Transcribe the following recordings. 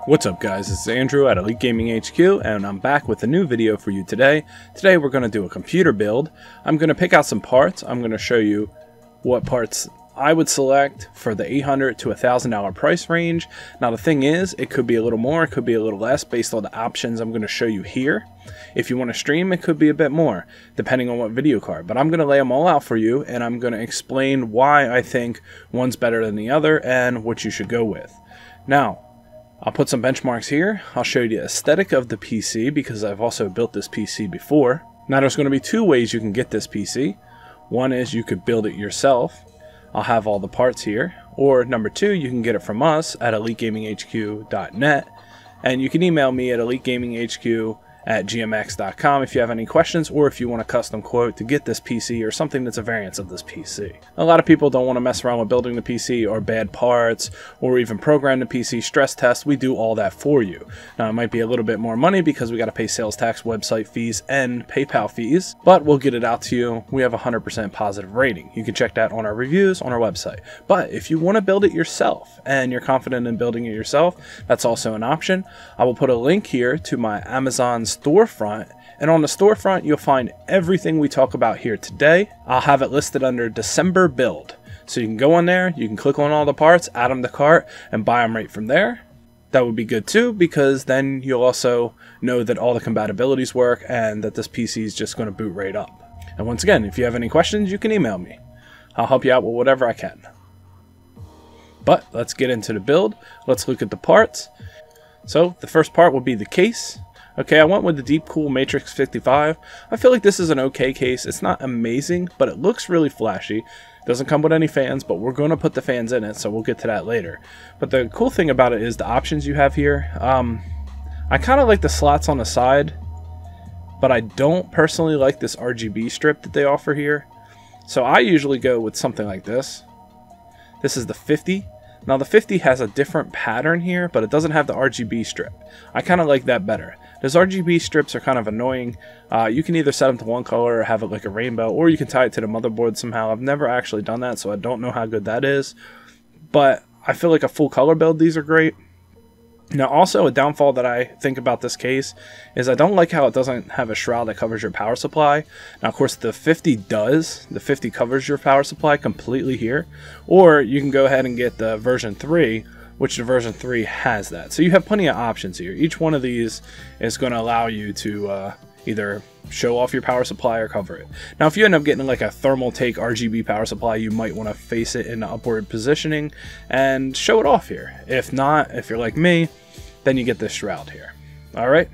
What's up guys, it's Andrew at EliteGamingHQ and I'm back with a new video for you today. Today we're going to do a computer build. I'm going to pick out some parts. I'm going to show you what parts I would select for the $800 to $1,000 price range. Now the thing is, it could be a little more, it could be a little less based on the options I'm going to show you here. If you want to stream, it could be a bit more, depending on what video card. But I'm going to lay them all out for you and I'm going to explain why I think one's better than the other and what you should go with. Now, I'll put some benchmarks here. I'll show you the aesthetic of the PC because I've also built this PC before. Now there's going to be two ways you can get this PC. One is you could build it yourself. I'll have all the parts here. Or number two, you can get it from us at EliteGamingHQ.net. And you can email me at EliteGamingHQ@gmx.com if you have any questions or if you want a custom quote to get this PC or something that's a variance of this PC. A lot of people don't want to mess around with building the PC or bad parts or even program the PC, stress test. We do all that for you. Now it might be a little bit more money because we got to pay sales tax, website fees, and PayPal fees, but we'll get it out to you. We have a 100% positive rating. You can check that on our reviews on our website. But if you want to build it yourself and you're confident in building it yourself, that's also an option. I will put a link here to my Amazon storefront, and on the storefront you'll find everything we talk about here today. I'll have it listed under December build, so you can go on there, you can click on all the parts, add them to cart, and buy them right from there. That would be good too, because then you'll also know that all the compatibilities work and that this PC is just going to boot right up. And once again, if you have any questions, you can email me. I'll help you out with whatever I can. But let's get into the build. Let's look at the parts. So the first part will be the case. Okay, I went with the Deep Cool Matrix 55. I feel like this is an okay case. It's not amazing, but it looks really flashy. Doesn't come with any fans, but we're going to put the fans in it, so we'll get to that later. But the cool thing about it is the options you have here. I kind of like the slots on the side, but I don't personally like this RGB strip that they offer here. So I usually go with something like this. This is the 50. Now the 50 has a different pattern here, but it doesn't have the RGB strip. I kind of like that better. Those RGB strips are kind of annoying. You can either set them to one color or have it like a rainbow, or you can tie it to the motherboard somehow. I've never actually done that, so I don't know how good that is. But I feel like a full color build, these are great. Now also a downfall that I think about this case is I don't like how it doesn't have a shroud that covers your power supply. Now of course the 50 does. The 50 covers your power supply completely here. Or you can go ahead and get the version 3, which the version 3 has that. So you have plenty of options here. Each one of these is going to allow you to either show off your power supply or cover it. Now if you end up getting like a thermal take RGB power supply, you might want to face it in upward positioning and show it off here. If not, if you're like me, then you get this shroud here. Alright,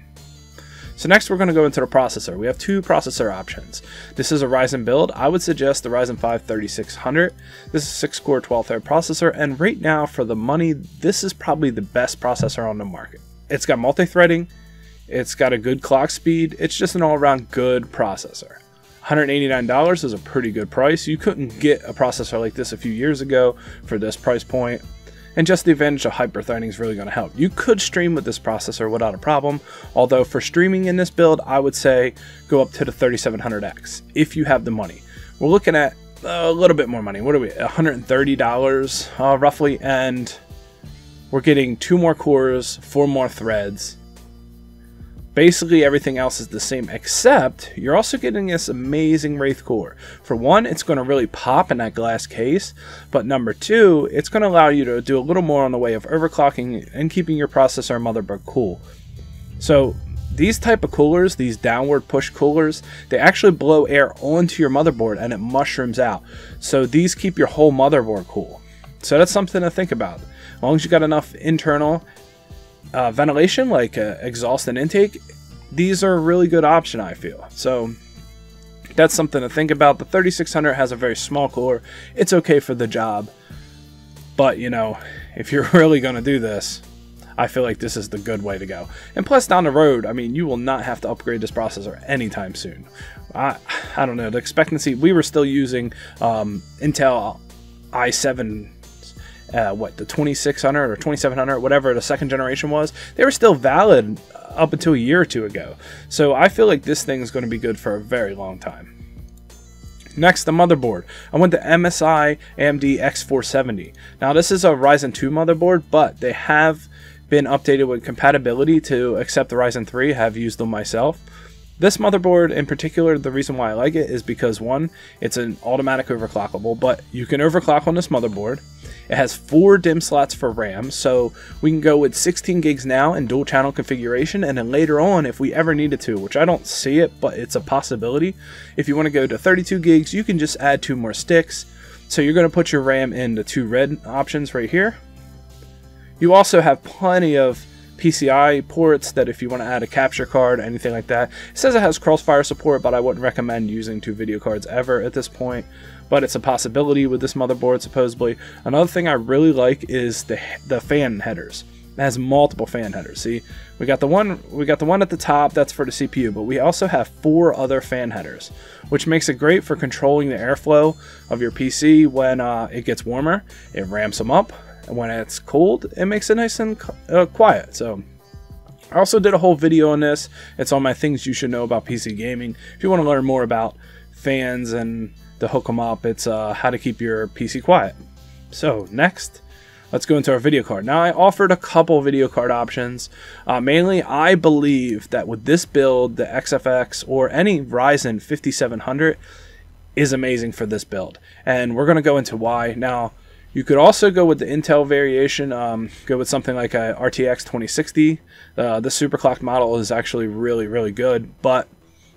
so next we're going to go into the processor. We have two processor options. This is a Ryzen build. I would suggest the Ryzen 5 3600. This is a 6-core 12-thread processor, and right now for the money, this is probably the best processor on the market. It's got multi-threading, it's got a good clock speed, it's just an all-around good processor. $189 is a pretty good price. You couldn't get a processor like this a few years ago for this price point. And just the advantage of hyper-threading is really going to help. You could stream with this processor without a problem, although for streaming in this build, I would say go up to the 3700X if you have the money. We're looking at a little bit more money. What are we, $130 roughly, and we're getting 2 more cores, 4 more threads. Basically everything else is the same, except you're also getting this amazing Wraith core. For one, it's going to really pop in that glass case, but number two, it's going to allow you to do a little more on the way of overclocking and keeping your processor and motherboard cool. So these type of coolers, these downward push coolers, they actually blow air onto your motherboard and it mushrooms out. So these keep your whole motherboard cool. So that's something to think about. As long as you got enough internal ventilation like exhaust and intake, these are a really good option, I feel. So that's something to think about. The 3600 has a very small core. It's okay for the job, but you know, if you're really going to do this, I feel like this is the good way to go. And plus down the road, I mean, you will not have to upgrade this processor anytime soon. I don't know, the expectancy, we were still using Intel i7 the 2600 or 2700, whatever the second generation was, they were still valid up until a year or two ago. So I feel like this thing is going to be good for a very long time. Next, the motherboard. I went to MSI AMD X470. Now this is a Ryzen 2 motherboard, but they have been updated with compatibility to accept the Ryzen 3. Have used them myself. This motherboard in particular, the reason why I like it is because, one, it's an automatic overclockable, but you can overclock on this motherboard. It has 4 DIMM slots for RAM, so we can go with 16 gigs now in dual channel configuration, and then later on, if we ever needed to, which I don't see it, but it's a possibility, if you want to go to 32 gigs, you can just add 2 more sticks. So you're going to put your RAM in the 2 red options right here. You also have plenty of PCI ports that if you want to add a capture card, anything like that. It says it has crossfire support, but I wouldn't recommend using 2 video cards ever at this point. But it's a possibility with this motherboard, supposedly. Another thing I really like is the fan headers. It has multiple fan headers. See, we got the one at the top, that's for the CPU, but we also have 4 other fan headers, which makes it great for controlling the airflow of your PC when it gets warmer. It ramps them up. And when it's cold, it makes it nice and quiet. So I also did a whole video on this. It's on my things you should know about PC gaming. If you want to learn more about fans and to hook them up, it's how to keep your PC quiet. So next, let's go into our video card. Now I offered a couple video card options. Mainly, I believe that with this build, the XFX or any Ryzen 5700 is amazing for this build. And we're going to go into why. Now, you could also go with the Intel variation, go with something like a RTX 2060. The superclocked model is actually really, really good. But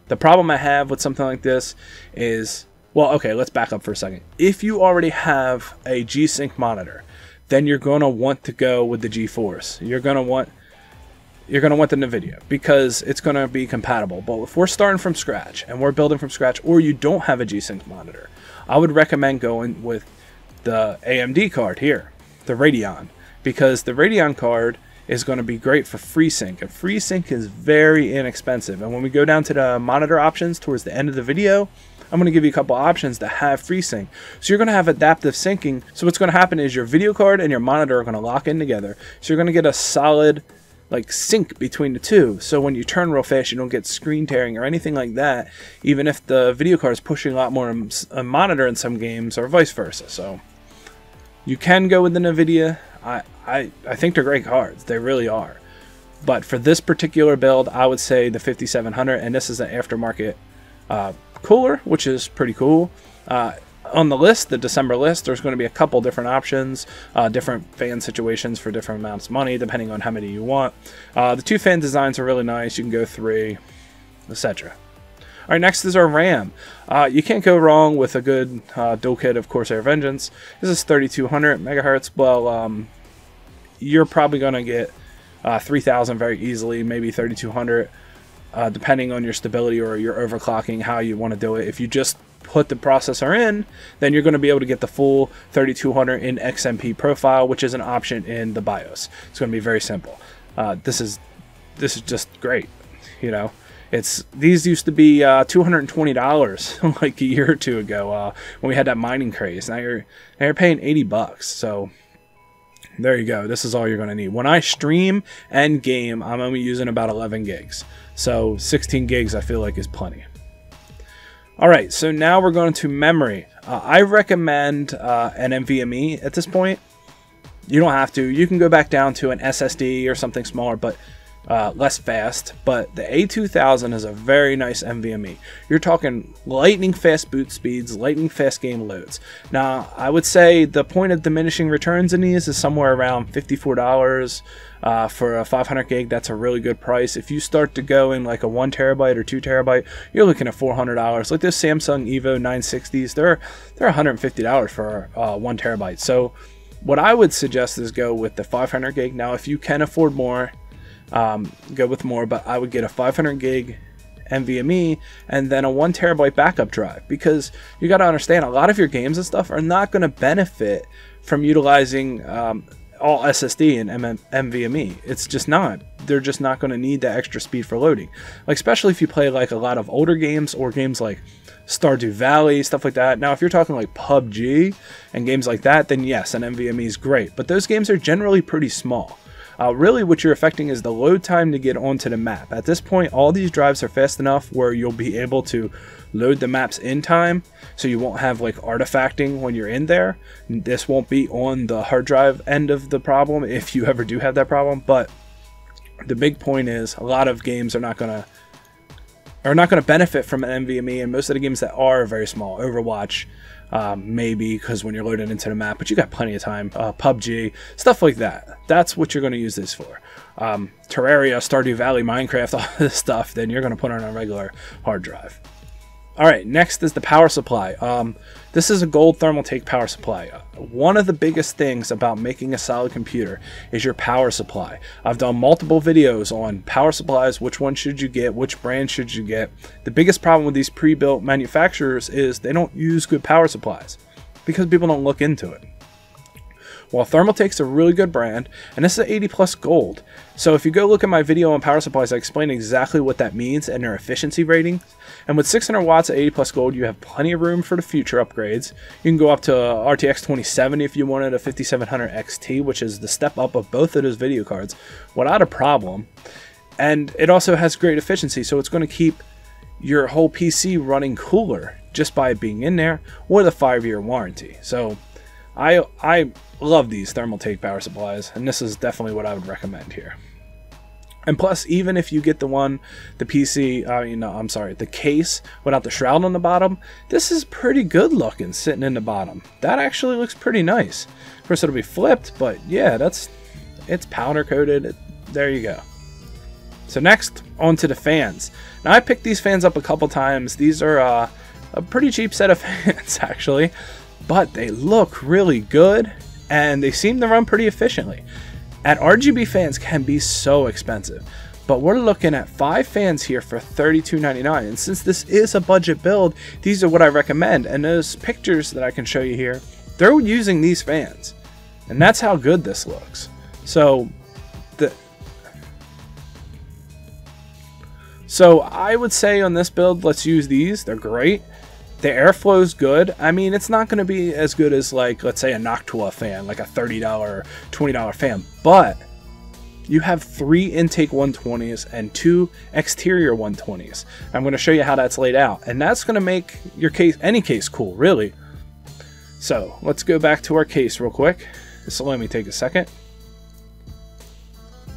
the problem I have with something like this is, well, okay, let's back up for a second. If you already have a G-Sync monitor, then you're going to want to go with the geforce. You're going to want the NVIDIA because it's going to be compatible. But if we're starting from scratch and we're building from scratch, or you don't have a G-Sync monitor, I would recommend going with the AMD card here, the Radeon, because the Radeon card is going to be great for FreeSync, and FreeSync is very inexpensive. And when we go down to the monitor options towards the end of the video, I'm going to give you a couple options that have FreeSync. So you're going to have adaptive syncing. So what's going to happen is your video card and your monitor are going to lock in together. So you're going to get a solid like sync between the two. So when you turn real fast, you don't get screen tearing or anything like that, even if the video card is pushing a lot more on a monitor in some games or vice versa. So you can go with the NVIDIA. I think they're great cards. They really are. But for this particular build, I would say the 5700, and this is an aftermarket cooler, which is pretty cool. On the list, the December list, there's going to be a couple different options, different fan situations for different amounts of money, depending on how many you want. The 2 fan designs are really nice. You can go 3, etc. All right, next is our RAM. You can't go wrong with a good dual kit of Corsair Vengeance. This is 3200 megahertz. Well, you're probably going to get 3000 very easily, maybe 3200, depending on your stability or your overclocking, how you want to do it. If you just put the processor in, then you're going to be able to get the full 3200 in XMP profile, which is an option in the BIOS. It's going to be very simple. This is just great. You know, these used to be $220 like a year or two ago when we had that mining craze. Now you're paying $80. So there you go. This is all you're going to need. When I stream and game, I'm only using about 11 gigs. So 16 gigs I feel like is plenty. Alright, so now we're going to memory. I recommend an NVMe at this point. You don't have to. You can go back down to an SSD or something smaller, but less fast. But the A2000 is a very nice NVMe. You're talking lightning fast boot speeds, lightning fast game loads. Now, I would say the point of diminishing returns in these is somewhere around $54 for a 500 gig. That's a really good price. If you start to go in like a 1 terabyte or 2 terabyte, you're looking at $400. Like this Samsung EVO 960s, they're $150 for 1 terabyte. So what I would suggest is go with the 500 gig. Now, if you can afford more, go with more, but I would get a 500 gig NVMe and then a 1 terabyte backup drive, because you got to understand a lot of your games and stuff are not going to benefit from utilizing all SSD and NVMe. It's just not. They're just not going to need that extra speed for loading. Like especially if you play like a lot of older games or games like Stardew Valley, stuff like that. Now, if you're talking like PUBG and games like that, then yes, an NVMe is great. But those games are generally pretty small. Really what you're affecting is the load time to get onto the map. At this point, all these drives are fast enough where you'll be able to load the maps in time, so you won't have like artifacting when you're in there. This won't be on the hard drive end of the problem if you ever do have that problem, but the big point is a lot of games are not going to benefit from an NVMe, and most of the games that are very small. Overwatch, maybe, because when you're loading into the map, but you got plenty of time. PUBG, stuff like that. That's what you're going to use this for. Terraria, Stardew Valley, Minecraft, all this stuff, then you're going to put on a regular hard drive. Alright, next is the power supply. This is a gold Thermaltake power supply. One of the biggest things about making a solid computer is your power supply. I've done multiple videos on power supplies, which one should you get, which brand should you get. The biggest problem with these pre-built manufacturers is they don't use good power supplies because people don't look into it. While Thermaltake's a really good brand, and this is 80 plus gold. So if you go look at my video on power supplies, I explain exactly what that means and their efficiency ratings. And with 600 watts at 80 plus gold, you have plenty of room for the future upgrades. You can go up to RTX 2070 if you wanted a 5700 XT, which is the step up of both of those video cards, without a problem. And it also has great efficiency, so it's going to keep your whole PC running cooler just by being in there, with a 5-year warranty. So I love these Thermaltake power supplies, and this is definitely what I would recommend here. And plus, even if you get the case without the shroud on the bottom, this is pretty good looking sitting in the bottom. That actually looks pretty nice. Of course, it'll be flipped, but yeah, it's powder coated. There you go. So next, onto the fans. Now, I picked these fans up a couple times. These are a pretty cheap set of fans, actually, but they look really good, and they seem to run pretty efficiently. And RGB fans can be so expensive, but we're looking at 5 fans here for $32.99. And since this is a budget build, these are what I recommend. And those pictures that I can show you here, they're using these fans, and that's how good this looks. So I would say on this build, let's use these. They're great. The airflow is good. I mean, it's not going to be as good as, like, let's say a Noctua fan, like a $30 or $20 fan, but you have 3 intake 120s and 2 exterior 120s. I'm going to show you how that's laid out, and that's going to make your case, any case, cool, really. So let's go back to our case real quick. Just let me take a second.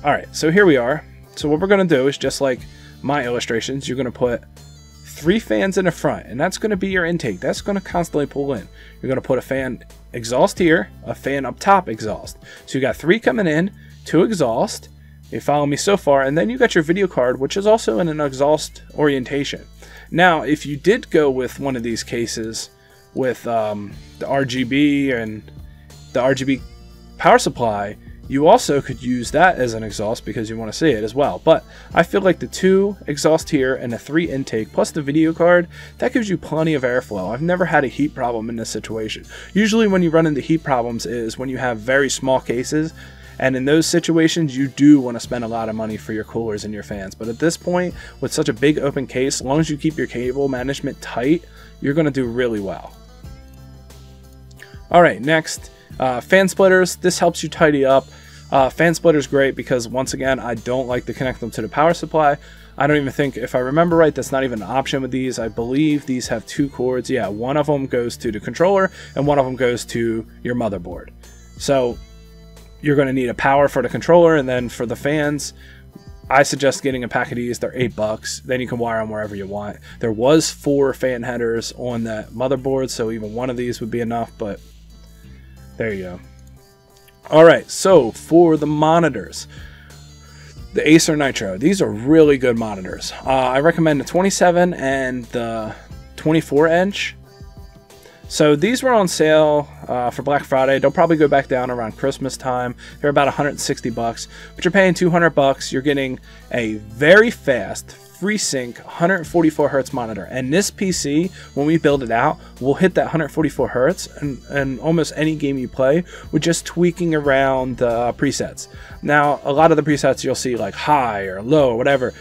All right, so here we are. So what we're going to do is, just like my illustrations, you're going to put 3 fans in the front, and that's going to be your intake. That's going to constantly pull in. You're going to put a fan exhaust here, a fan up top exhaust. So you got 3 coming in, 2 exhaust. You follow me so far, and then you got your video card, which is also in an exhaust orientation. Now, if you did go with one of these cases with the RGB and the RGB power supply, you also could use that as an exhaust because you want to see it as well. But I feel like the 2 exhaust here and the 3 intake plus the video card, that gives you plenty of airflow. I've never had a heat problem in this situation. Usually when you run into heat problems is when you have very small cases, and in those situations you do want to spend a lot of money for your coolers and your fans. But at this point, with such a big open case, as long as you keep your cable management tight, you're going to do really well. Alright, next, fan splitters. This helps you tidy up. Fan splitter's great because, once again, I don't like to connect them to the power supply. I don't even think, if I remember right, that's not even an option with these. I believe these have 2 cords. Yeah, one of them goes to the controller and one of them goes to your motherboard. So you're going to need a power for the controller, and then for the fans, I suggest getting a pack of these. They're $8. Then you can wire them wherever you want. There was 4 fan headers on that motherboard, so even one of these would be enough, but there you go. Alright, so for the monitors, the Acer Nitro, these are really good monitors. I recommend the 27 and the 24 inch. So these were on sale for Black Friday. They'll probably go back down around Christmas time. They're about 160 bucks, but you're paying 200 bucks. You're getting a very fast, FreeSync 144 hertz monitor. And this PC, when we build it out, will hit that 144 hertz and almost any game you play with just tweaking around the presets. Now, a lot of the presets you'll see like high or low or whatever.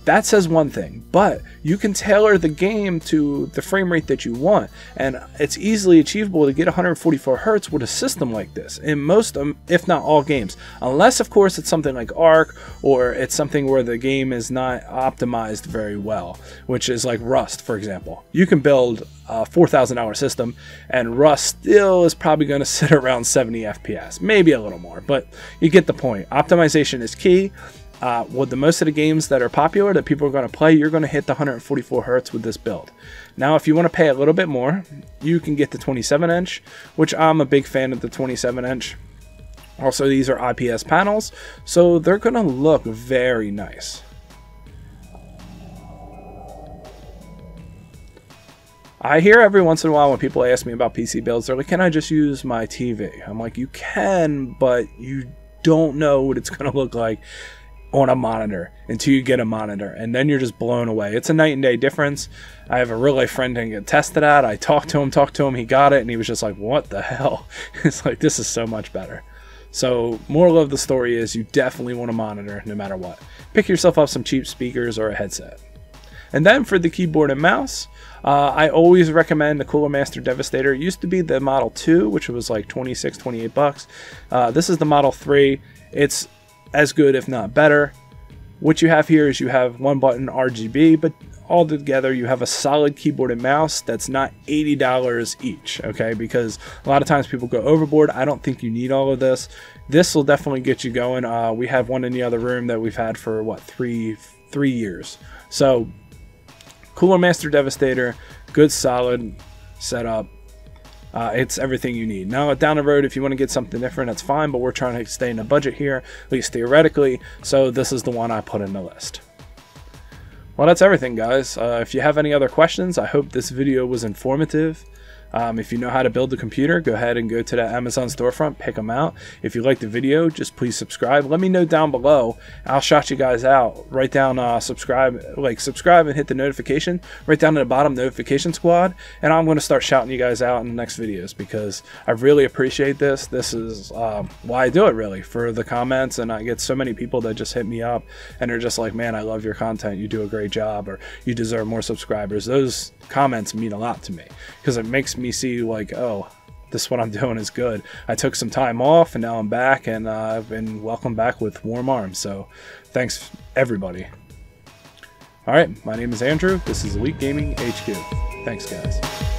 That says one thing, but you can tailor the game to the frame rate that you want, and it's easily achievable to get 144 Hz with a system like this in most, if not all games, unless of course it's something like Arc, or it's something where the game is not optimized very well, which is like Rust, for example. You can build a $4,000 system, and Rust still is probably going to sit around 70 FPS, maybe a little more, but you get the point. Optimization is key. With the most of the games that are popular that people are going to play, you're going to hit the 144 Hz with this build. Now, if you want to pay a little bit more, you can get the 27-inch, which I'm a big fan of the 27-inch. Also, these are IPS panels, so they're going to look very nice. I hear every once in a while when people ask me about PC builds, they're like, can I just use my TV? I'm like, you can, but you don't know what it's going to look like on a monitor until you get a monitor, and then you're just blown away. It's a night and day difference. I have a real life friend who can test it out. I talked to him, he got it, and he was just like, what the hell? It's like, this is so much better. So moral of the story is you definitely want a monitor no matter what. Pick yourself up some cheap speakers or a headset. And then for the keyboard and mouse, I always recommend the Cooler Master Devastator. It used to be the Model 2, which was like 26, 28 bucks. This is the Model 3. It's as good, if not better. What you have here is you have one button RGB, but all together you have a solid keyboard and mouse that's not $80 each, okay? Because a lot of times people go overboard. I don't think you need all of this. This will definitely get you going. We have one in the other room that we've had for what, three years. So Cooler Master Devastator, good solid setup. It's everything you need. Now down the road, if you want to get something different, that's fine, but we're trying to stay in the budget here, at least theoretically, so this is the one I put in the list. Well, that's everything, guys. If you have any other questions, I hope this video was informative. If you know how to build a computer, go ahead and go to the Amazon storefront, pick them out. If you like the video, just please subscribe. Let me know down below. I'll shout you guys out. Write down subscribe and hit the notification. Right down at the bottom, notification squad. And I'm going to start shouting you guys out in the next videos because I really appreciate this. This is why I do it, really, for the comments. And I get so many people that just hit me up and they're just like, man, I love your content. You do a great job, or you deserve more subscribers. Those comments mean a lot to me because it makes me see like, oh, this what I'm doing is good. I took some time off and now I'm back, and I've been welcomed back with warm arms. So thanks everybody. All right, my name is Andrew. This is EliteGamingHQ. Thanks, guys.